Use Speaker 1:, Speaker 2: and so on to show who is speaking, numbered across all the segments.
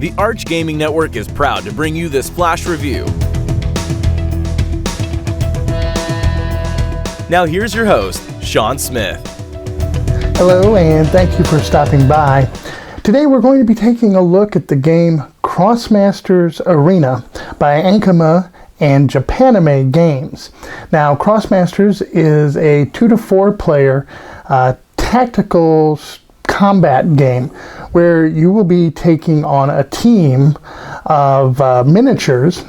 Speaker 1: The Arch Gaming Network is proud to bring you this flash review. Now here's your host, Sean Smith.
Speaker 2: Hello, and thank you for stopping by. Today we're going to be taking a look at the game Krosmaster Arena by Ankama and Japanime Games. Now, Krosmasters is a 2 to 4 player tactical combat game where you will be taking on a team of miniatures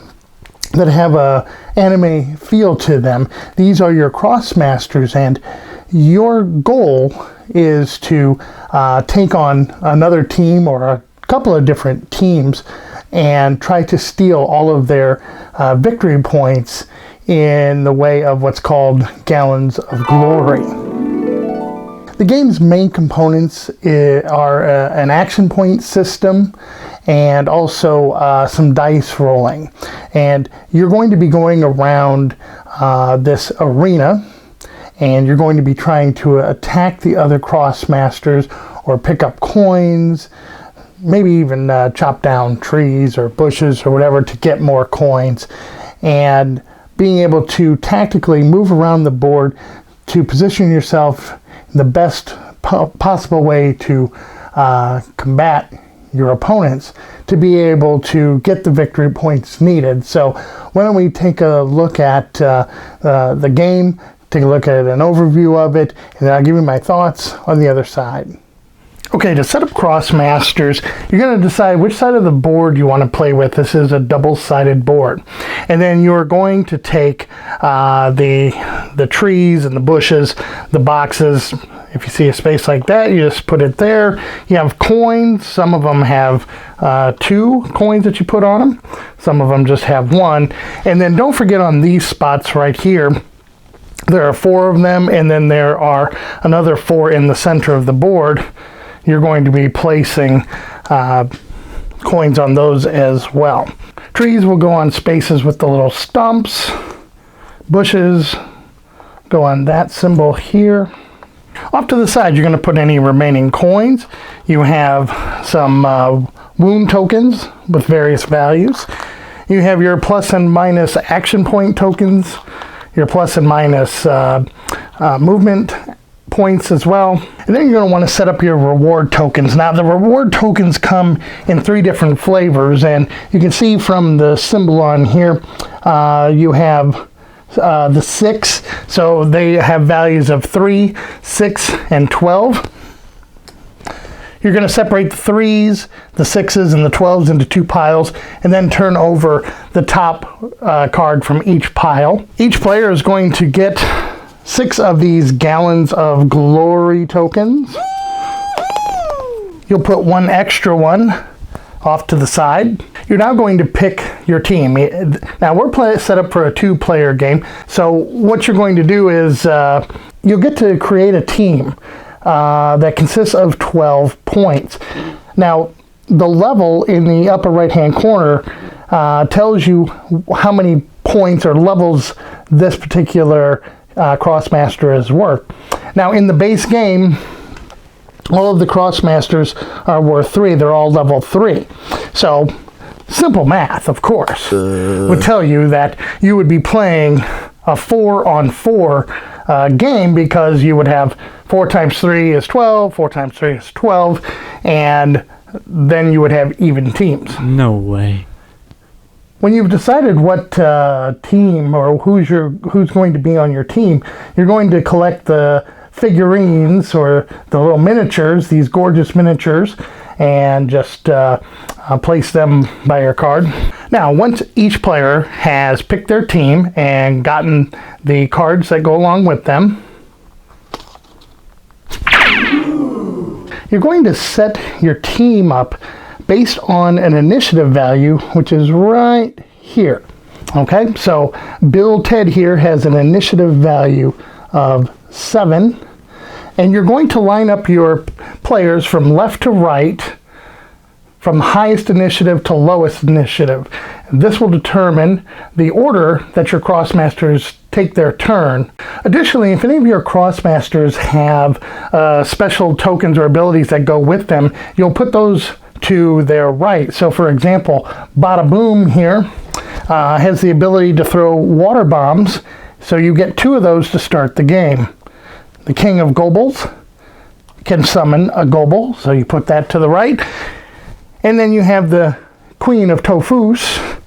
Speaker 2: that have a anime feel to them. These are your Krosmasters, and your goal is to take on another team or a couple of different teams and try to steal all of their victory points in the way of what's called Gallons of Glory. The game's main components are an action point system and also some dice rolling. And you're going to be going around this arena, and you're going to be trying to attack the other Krosmasters or pick up coins, maybe even chop down trees or bushes or whatever to get more coins, and being able to tactically move around the board to position yourself in the best possible way to combat your opponents to be able to get the victory points needed. So why don't we take a look at the game, take a look at an overview of it, and then I'll give you my thoughts on the other side. Okay, to set up Krosmasters, you're going to decide which side of the board you want to play with. This is a double-sided board. And then you're going to take the trees and the bushes, the boxes. If you see a space like that, you just put it there. You have coins. Some of them have 2 coins that you put on them. Some of them just have 1. And then don't forget on these spots right here, there are 4 of them, and then there are another 4 in the center of the board. You're going to be placing coins on those as well. Trees will go on spaces with the little stumps. Bushes go on that symbol here. Off to the side, you're going to put any remaining coins. You have some wound tokens with various values. You have your plus and minus action point tokens, your plus and minus movement points as well. And then you're going to want to set up your reward tokens. Now, the reward tokens come in 3 different flavors, and you can see from the symbol on here, you have the 6, so they have values of 3, 6, and 12. You're going to separate the 3s, the 6s, and the 12s into 2 piles, and then turn over the top card from each pile. Each player is going to get 6 of these Gallons of Glory tokens. You'll put 1 extra one off to the side. You're now going to pick your team. Now we're set up for a 2-player game, so what you're going to do is you'll get to create a team that consists of 12 points. Now the level in the upper right hand corner tells you how many points or levels this particular Krosmaster is worth. Now in the base game, all of the Krosmasters are worth 3. They're all level 3. So simple math, of course, would tell you that you would be playing a 4-on-4 game, because you would have 4 times 3 is 12, 4 times 3 is 12, and then you would have even teams.
Speaker 3: No way.
Speaker 2: When you've decided what team or who's going to be on your team, you're going to collect the figurines or the little miniatures, these gorgeous miniatures, and just place them by your card. Now, once each player has picked their team and gotten the cards that go along with them, you're going to set your team up based on an initiative value, which is right here. Okay, so Bill Ted here has an initiative value of 7, and you're going to line up your players from left to right, from highest initiative to lowest initiative. This will determine the order that your Krosmasters take their turn. Additionally, if any of your Krosmasters have special tokens or abilities that go with them, you'll put those to their right. So for example, Bada Boom here has the ability to throw water bombs, so you get 2 of those to start the game. The King of Gobles can summon a Gobble, so you put that to the right. And then you have the Queen of Tofus,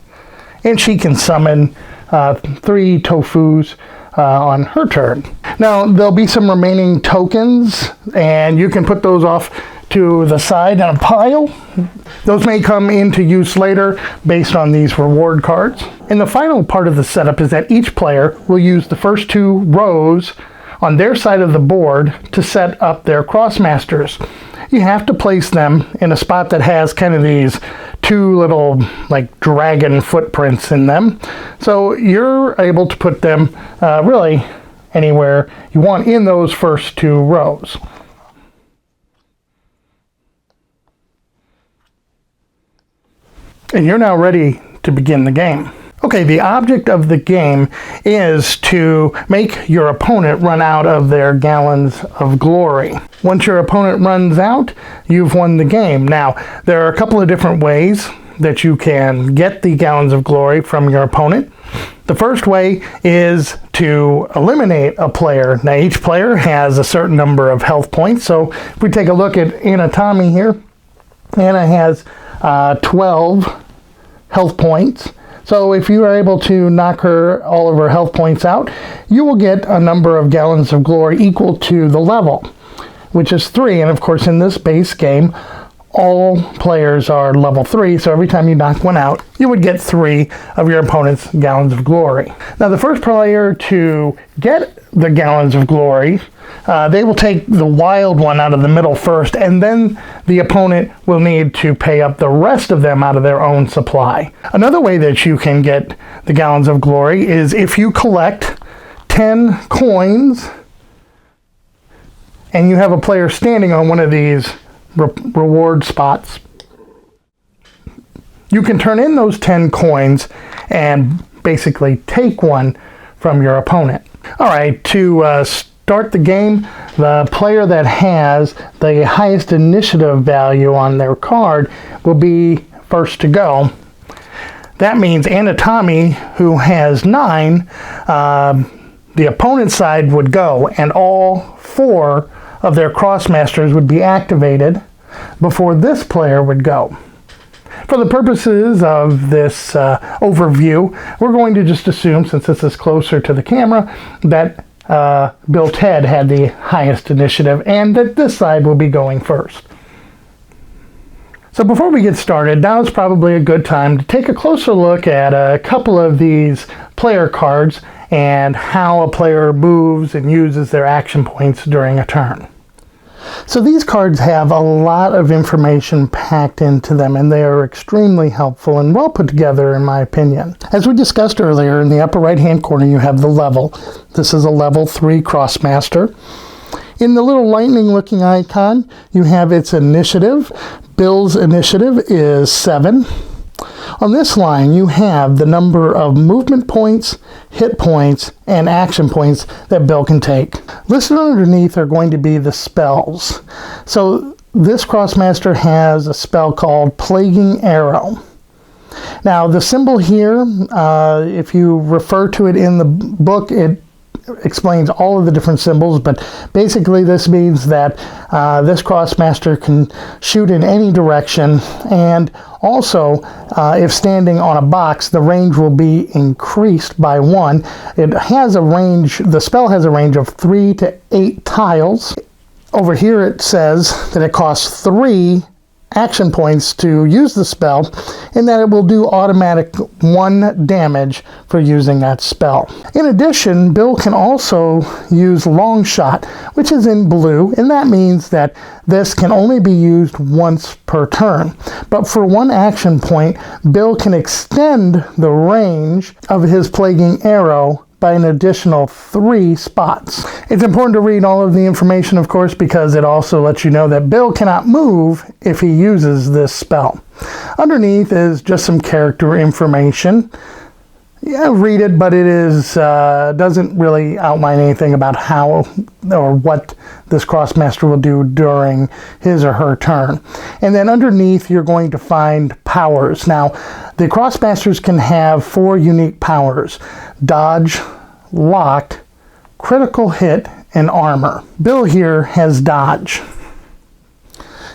Speaker 2: and she can summon 3 Tofus on her turn. Now there'll be some remaining tokens, and you can put those off to the side in a pile. Those may come into use later based on these reward cards. And the final part of the setup is that each player will use the first 2 rows on their side of the board to set up their Krosmasters. You have to place them in a spot that has kind of these 2 little like dragon footprints in them. So you're able to put them really anywhere you want in those first 2 rows. And you're now ready to begin the game. Okay, the object of the game is to make your opponent run out of their gallons of glory. Once your opponent runs out, you've won the game. Now, there are a couple of different ways that you can get the gallons of glory from your opponent. The first way is to eliminate a player. Now, each player has a certain number of health points. So if we take a look at Anna Tommy here, Anna has 12 health points. So if you are able to knock all of her health points out, you will get a number of gallons of glory equal to the level, which is 3. And of course, in this base game, all players are level 3. So every time you knock one out, you would get 3 of your opponent's gallons of glory. Now, the first player to get the gallons of glory, they will take the wild one out of the middle first, and then the opponent will need to pay up the rest of them out of their own supply. Another way that you can get the gallons of glory is if you collect 10 coins and you have a player standing on one of these reward spots. You can turn in those 10 coins and basically take one from your opponent. All right, to start the game, the player that has the highest initiative value on their card will be first to go. That means Anna Tommy, who has 9, the opponent's side would go, and all 4 of their Krosmasters would be activated before this player would go. For the purposes of this overview, we're going to just assume, since this is closer to the camera, that Bill Ted had the highest initiative and that this side will be going first. So before we get started, now is probably a good time to take a closer look at a couple of these player cards and how a player moves and uses their action points during a turn. So these cards have a lot of information packed into them, and they are extremely helpful and well put together in my opinion. As we discussed earlier, in the upper right hand corner you have the level. This is a level 3 Krosmaster. In the little lightning looking icon you have its initiative. Bill's initiative is 7. On this line you have the number of movement points, hit points, and action points that Bill can take. Listed underneath are going to be the spells. So this Krosmaster has a spell called Plaguing Arrow. Now the symbol here, if you refer to it in the book, it explains all of the different symbols, but basically this means that this Krosmaster can shoot in any direction, and also if standing on a box, the range will be increased by 1. It has a range, the spell has a range of 3 to 8 tiles. Over here it says that it costs 3 action points to use the spell, and that it will do automatic 1 damage for using that spell. In addition, Bill can also use Long Shot, which is in blue, and that means that this can only be used once per turn. But for 1 action point, Bill can extend the range of his Plaguing Arrow by an additional 3 spots. It's important to read all of the information, of course, because it also lets you know that Bill cannot move if he uses this spell. Underneath is just some character information. Yeah, read it, but it is doesn't really outline anything about how or what this Krosmaster will do during his or her turn. And then underneath, you're going to find powers. Now, the Krosmasters can have 4 unique powers: dodge, lock, critical hit, and armor. Bill here has dodge.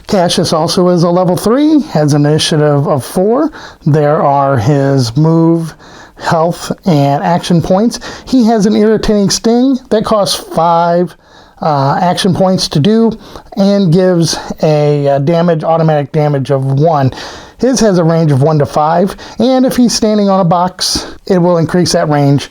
Speaker 2: Cassius also is a level 3, has an initiative of 4. There are his move, health, and action points. He has an irritating sting that costs 5 action points to do and gives a automatic damage of 1. His has a range of 1 to 5, and if he's standing on a box, it will increase that range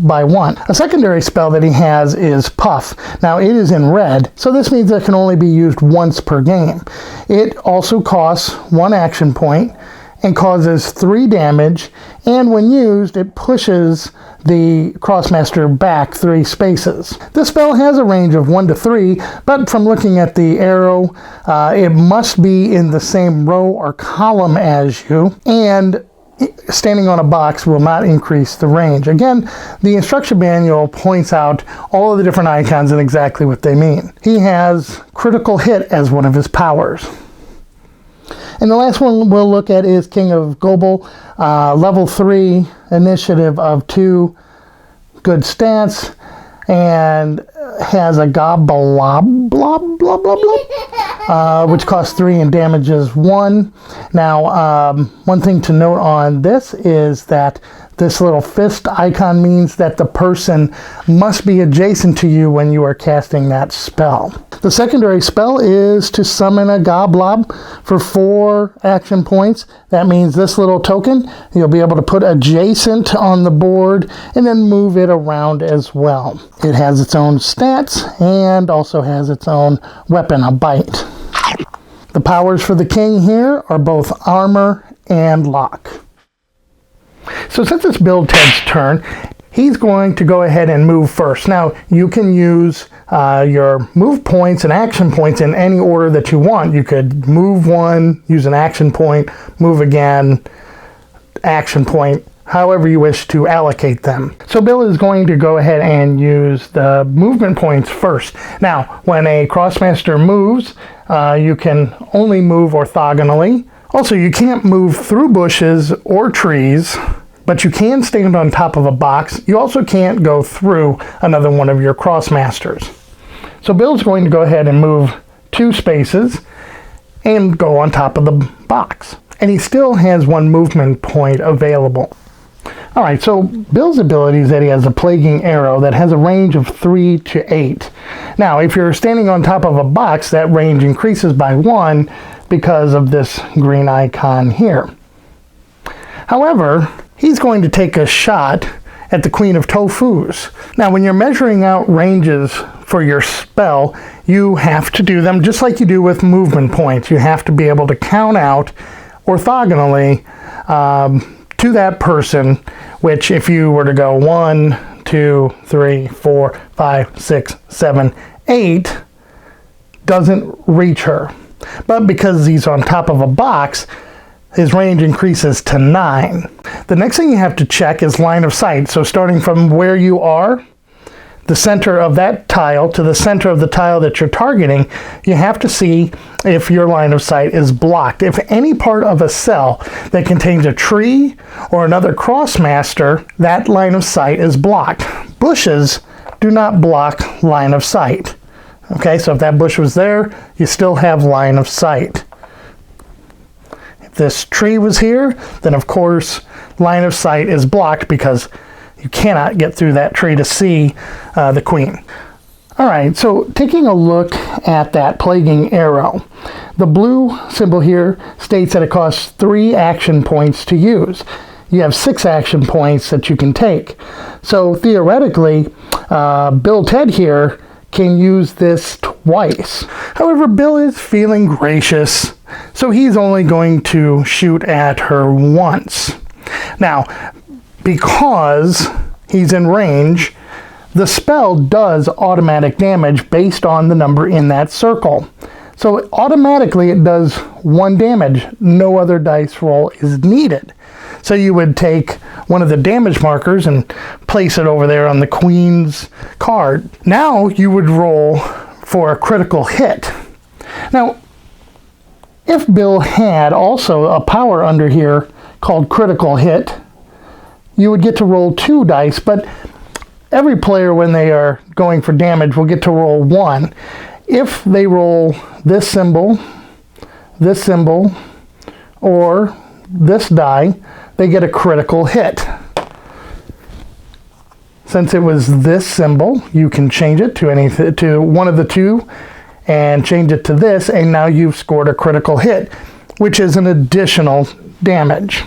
Speaker 2: by 1. A secondary spell that he has is Puff. Now it is in red, so this means it can only be used once per game. It also costs 1 action point and causes 3 damage, and when used, it pushes the Krosmaster back 3 spaces. This spell has a range of 1 to 3, but from looking at the arrow, it must be in the same row or column as you, and standing on a box will not increase the range. Again, the instruction manual points out all of the different icons and exactly what they mean. He has critical hit as one of his powers. And the last one we'll look at is King of Gobel, level 3, initiative of 2, good stats, and has a Goblob, blob, blob, blob, blob, which costs 3 and damages 1. Now, one thing to note on this is that this little fist icon means that the person must be adjacent to you when you are casting that spell. The secondary spell is to summon a Goblob for 4 action points. That means this little token you'll be able to put adjacent on the board and then move it around as well. It has its own stats and also has its own weapon, a bite. The powers for the king here are both armor and lock. So since it's Bill Ted's turn, he's going to go ahead and move first. Now, you can use your move points and action points in any order that you want. You could move 1, use an action point, move again, action point, however you wish to allocate them. So Bill is going to go ahead and use the movement points first. Now, when a Krosmaster moves, you can only move orthogonally. Also, you can't move through bushes or trees, but you can stand on top of a box. You also can't go through another one of your Krosmasters. So Bill's going to go ahead and move 2 spaces and go on top of the box. And he still has 1 movement point available. Alright, so Bill's ability is that he has a plaguing arrow that has a range of 3 to 8. Now, if you're standing on top of a box, that range increases by 1 because of this green icon here. However, he's going to take a shot at the Queen of Tofus. Now, when you're measuring out ranges for your spell, you have to do them just like you do with movement points. You have to be able to count out orthogonally to that person, which if you were to go 1, 2, 3, 4, 5, 6, 7, 8, doesn't reach her. But because he's on top of a box, his range increases to 9. The next thing you have to check is line of sight. So starting from where you are, the center of that tile to the center of the tile that you're targeting, you have to see if your line of sight is blocked. If any part of a cell that contains a tree or another Krosmaster, that line of sight is blocked. Bushes do not block line of sight. Okay, so if that bush was there, you still have line of sight. If this tree was here, then of course line of sight is blocked because you cannot get through that tree to see the queen. Alright, so taking a look at that plaguing arrow, the blue symbol here states that it costs 3 action points to use. You have 6 action points that you can take. So theoretically, Bill Ted here can use this twice. However, Bill is feeling gracious, so he's only going to shoot at her once. Now, because he's in range, the spell does automatic damage based on the number in that circle. So automatically it does 1 damage. No other dice roll is needed. So you would take one of the damage markers and place it over there on the queen's card. Now you would roll for a critical hit. Now, if Bill had also a power under here called critical hit, you would get to roll 2 dice, but every player, when they are going for damage, will get to roll 1. If they roll this symbol, or this die, they get a critical hit. Since it was this symbol, you can change it to one of the two and change it to this, and now you've scored a critical hit, which is an additional damage.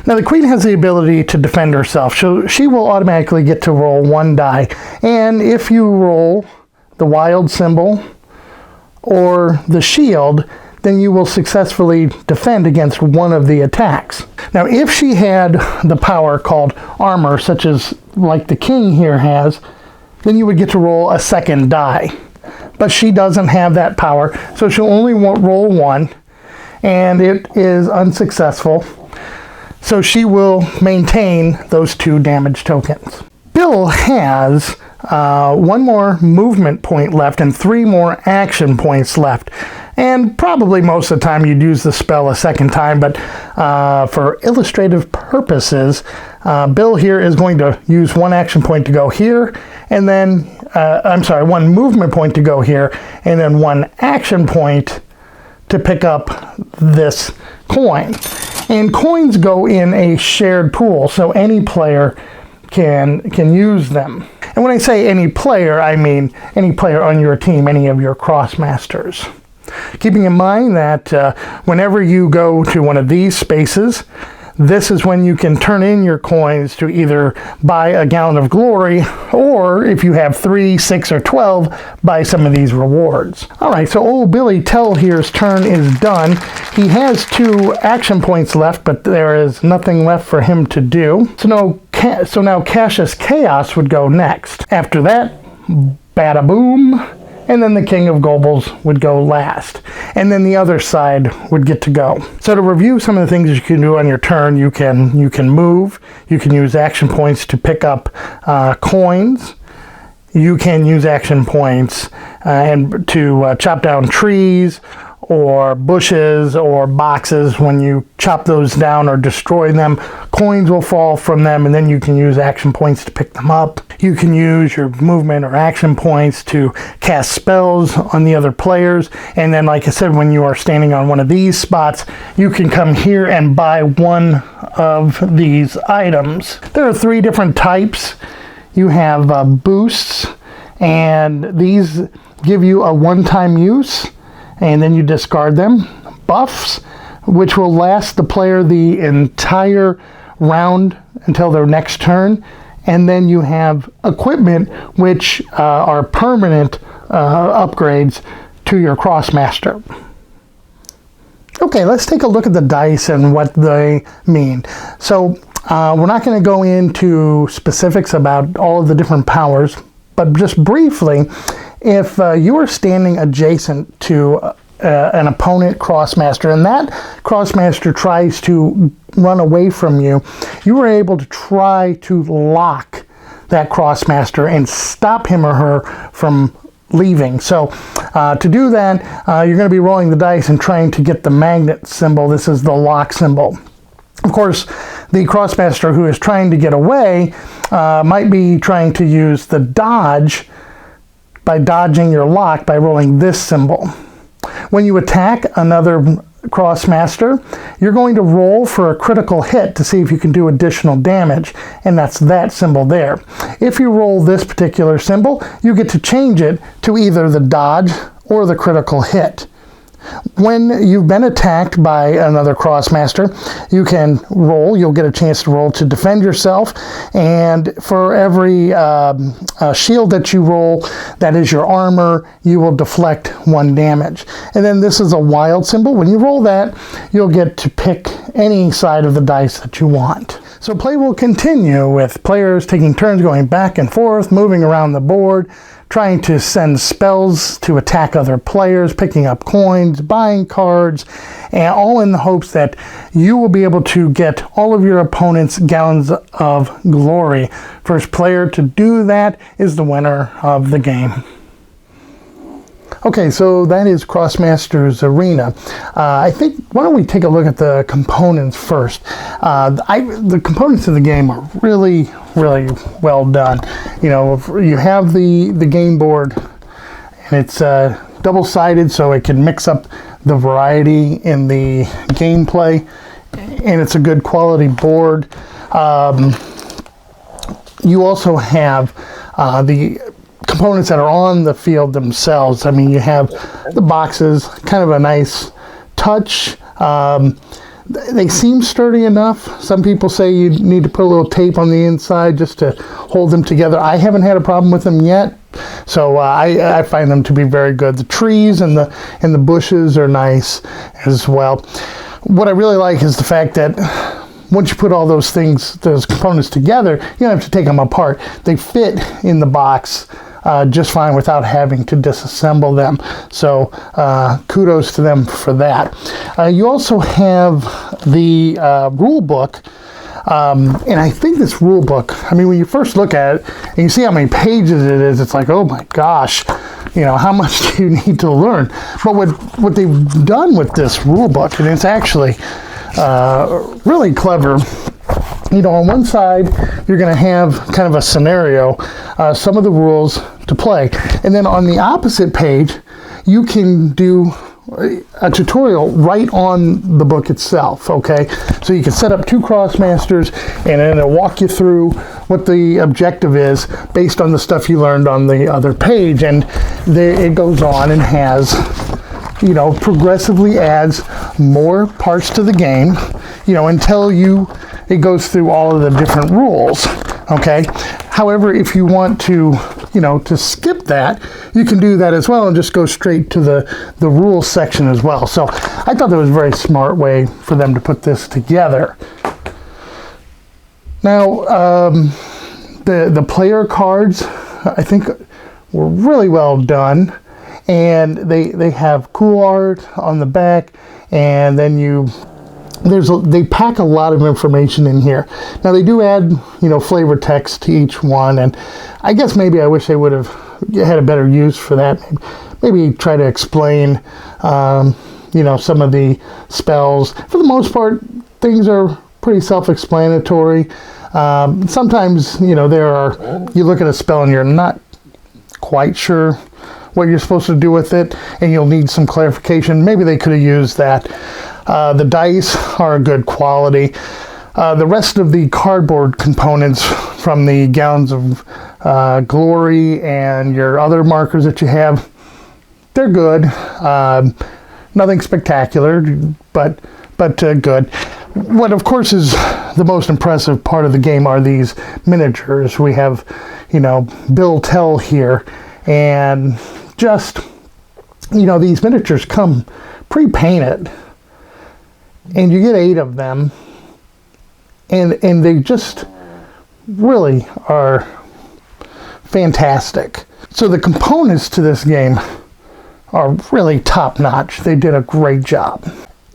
Speaker 2: Now the queen has the ability to defend herself, so she will automatically get to roll 1 die, and if you roll the wild symbol or the shield, then you will successfully defend against one of the attacks. Now if she had the power called armor, such as like the king here has, then you would get to roll a 2nd die. But she doesn't have that power, so she'll only roll 1, and it is unsuccessful. So she will maintain those 2 damage tokens. Bill has 1 more movement point left and 3 more action points left. And probably most of the time you'd use the spell a 2nd time, but for illustrative purposes, Bill here is going to use 1 action point to go here, and then, 1 movement point to go here, and then 1 action point to pick up this coin. And coins go in a shared pool, so any player can use them. And when I say any player, I mean any player on your team, any of your Krosmasters. Keeping in mind that whenever you go to one of these spaces, this is when you can turn in your coins to either buy a gallon of glory, or if you have 3, 6, or 12, buy some of these rewards. Alright, so old Billy Tell here's turn is done. He has 2 action points left, but there is nothing left for him to do. So now Cassius Chaos would go next. After that, bada boom, and then the King of Gobles would go last. And then the other side would get to go. So to review some of the things you can do on your turn, you can move, you can use action points to pick up coins, you can use action points and to chop down trees, or bushes, or boxes. When you chop those down or destroy them, coins will fall from them, and then you can use action points to pick them up. You can use your movement or action points to cast spells on the other players, and then, like I said, when you are standing on one of these spots, you can come here and buy one of these items. There are 3 different types. You have boosts, and these give you a one-time use, and then you discard them. Buffs, which will last the player the entire round until their next turn. And then you have equipment, which are permanent upgrades to your Krosmaster. Okay, let's take a look at the dice and what they mean. So we're not going to go into specifics about all of the different powers, but just briefly, if you are standing adjacent to an opponent Krosmaster, and that Krosmaster tries to run away from you, you are able to try to lock that Krosmaster and stop him or her from leaving. So to do that, you're going to be rolling the dice and trying to get the magnet symbol. This is the lock symbol. Of course, the Krosmaster who is trying to get away might be trying to use the dodge by dodging your lock by rolling this symbol. When you attack another Krosmaster, you're going to roll for a critical hit to see if you can do additional damage, and that's that symbol there. If you roll this particular symbol, you get to change it to either the dodge or the critical hit. When you've been attacked by another Krosmaster, you can roll. You'll get a chance to roll to defend yourself, and for every shield that you roll, that is your armor, you will deflect 1 damage. And then this is a wild symbol. When you roll that, you'll get to pick any side of the dice that you want. So play will continue with players taking turns going back and forth, moving around the board, trying to send spells to attack other players, picking up coins, buying cards, and all in the hopes that you will be able to get all of your opponent's gallons of glory. First player to do that is the winner of the game. Okay, so that is Krosmaster Arena. I think, why don't we take a look at the components first. The components of the game are really, really well done. You know, you have the game board, and it's double-sided, so it can mix up the variety in the gameplay, and it's a good quality board. You also have the components that are on the field themselves. I mean, you have the boxes, kind of a nice touch. They seem sturdy enough. Some people say you need to put a little tape on the inside just to hold them together. I haven't had a problem with them yet, so I find them to be very good. The trees and the bushes are nice as well. What I really like is the fact that once you put all those components together, you don't have to take them apart. They fit in the box just fine without having to disassemble them. So kudos to them for that. You also have the rule book. And I think this rule book, I mean, when you first look at it and you see how many pages it is, it's like, oh my gosh, you know, how much do you need to learn? But what they've done with this rule book, and it's actually really clever. You know, on one side, you're going to have kind of a scenario, some of the rules to play. And then on the opposite page, you can do a tutorial right on the book itself, okay? So you can set up two Krosmasters, and then it'll walk you through what the objective is based on the stuff you learned on the other page. And it goes on and has, you know, progressively adds more parts to the game, you know, until it goes through all of the different rules, okay? However, if you want to, you know, to skip that, you can do that as well and just go straight to the rules section as well. So I thought that was a very smart way for them to put this together. Now, the player cards, I think, were really well done. And they have cool art on the back, and then they pack a lot of information in here. Now they do add, you know, flavor text to each one, and I guess maybe I wish they would have had a better use for that. Maybe try to explain, you know, some of the spells. For the most part, things are pretty self-explanatory. Sometimes, you know, you look at a spell and you're not quite sure what you're supposed to do with it, and you'll need some clarification. Maybe they could have used that. The dice are a good quality. The rest of the cardboard components from the gallons of glory and your other markers that you have, they're good. Nothing spectacular, but good. What, of course, is the most impressive part of the game are these miniatures. We have, you know, Bill Tell here, and just, you know, these miniatures come pre-painted, and you get 8 of them, and they just really are fantastic. So the components to this game are really top-notch. They did a great job.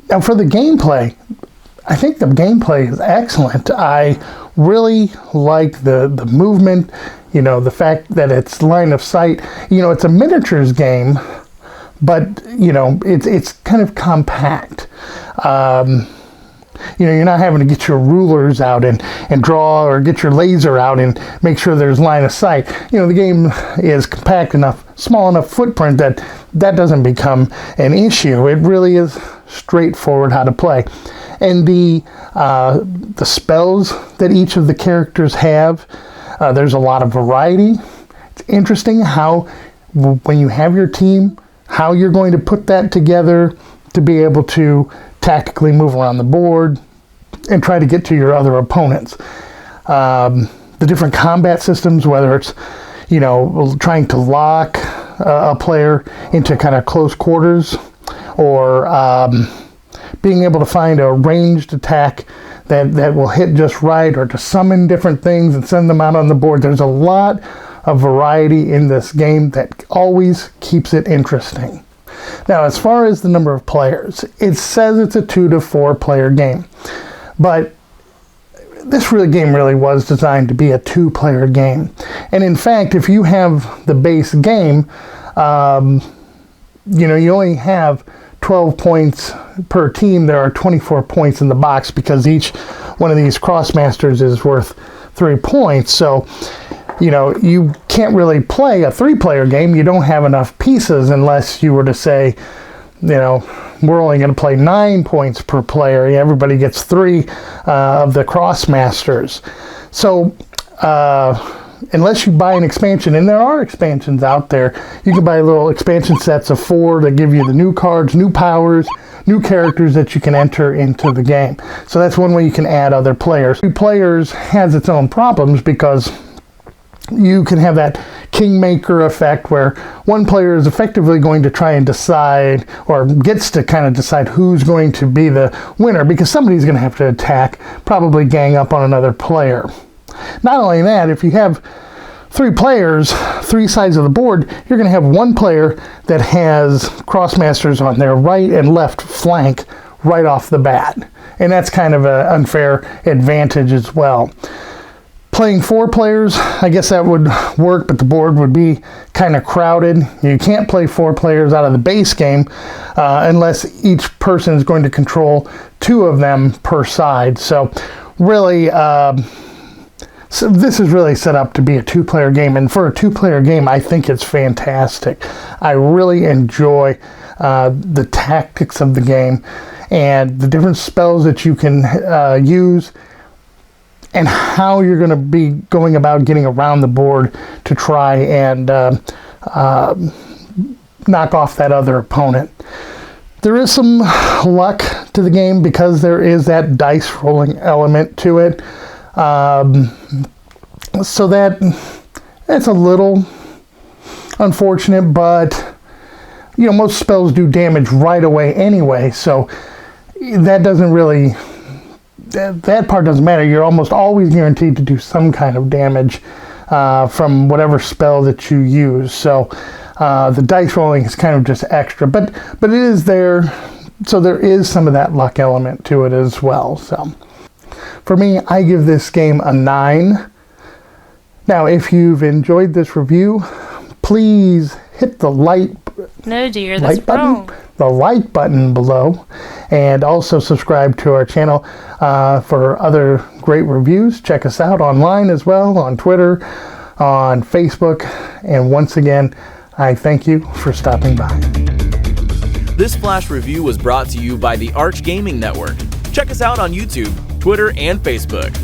Speaker 2: Now for the gameplay, I think the gameplay is excellent. I really like the movement, you know, the fact that it's line of sight. You know, it's a miniatures game, but, you know, it's kind of compact. You know, you're not having to get your rulers out and draw, or get your laser out and make sure there's line of sight. You know, the game is compact enough, small enough footprint that doesn't become an issue. It really is straightforward how to play. And the spells that each of the characters have, there's a lot of variety. It's interesting how, when you have your team, how you're going to put that together to be able to tactically move around the board and try to get to your other opponents. The different combat systems, whether it's, you know, trying to lock a player into kind of close quarters, or being able to find a ranged attack that will hit just right, or to summon different things and send them out on the board. There's a lot of variety in this game that always keeps it interesting. Now, as far as the number of players, it says it's a 2 to 4 player game, but this game really was designed to be a 2-player game. And in fact, if you have the base game, you only have 12 points per team. There are 24 points in the box because each one of these Krosmasters is worth 3 points. So, you can't really play a 3-player game. You don't have enough pieces unless you were to say, we're only going to play 9 points per player. Everybody gets 3 of the Krosmasters. So, unless you buy an expansion, and there are expansions out there, you can buy little expansion sets of 4 that give you the new cards, new powers, new characters that you can enter into the game. So that's one way you can add other players. 2 players has its own problems because you can have that kingmaker effect where one player is effectively going to try and decide, or gets to kind of decide who's going to be the winner, because somebody's going to have to attack, probably gang up on another player. Not only that, if you have 3 players, 3 sides of the board, you're going to have one player that has Krosmasters on their right and left flank right off the bat. And that's kind of an unfair advantage as well. Playing 4 players, I guess that would work, but the board would be kind of crowded. You can't play 4 players out of the base game unless each person is going to control 2 of them per side. So really, so this is really set up to be a 2-player game, and for a 2-player game, I think it's fantastic. I really enjoy the tactics of the game and the different spells that you can use, and how you're going to be going about getting around the board to try and knock off that other opponent. There is some luck to the game because there is that dice rolling element to it. So that's a little unfortunate, but most spells do damage right away anyway, so that doesn't really, that part doesn't matter. You're almost always guaranteed to do some kind of damage from whatever spell that you use. So the dice rolling is kind of just extra, but it is there, so there is some of that luck element to it as well. So for me, I give this game a 9. Now, if you've enjoyed this review, please hit the like button below, and also subscribe to our channel for other great reviews. Check us out online as well, on Twitter, on Facebook, and once again, I thank you for stopping by.
Speaker 1: This Flash Review was brought to you by the Arch Gaming Network. Check us out on YouTube, Twitter, and Facebook.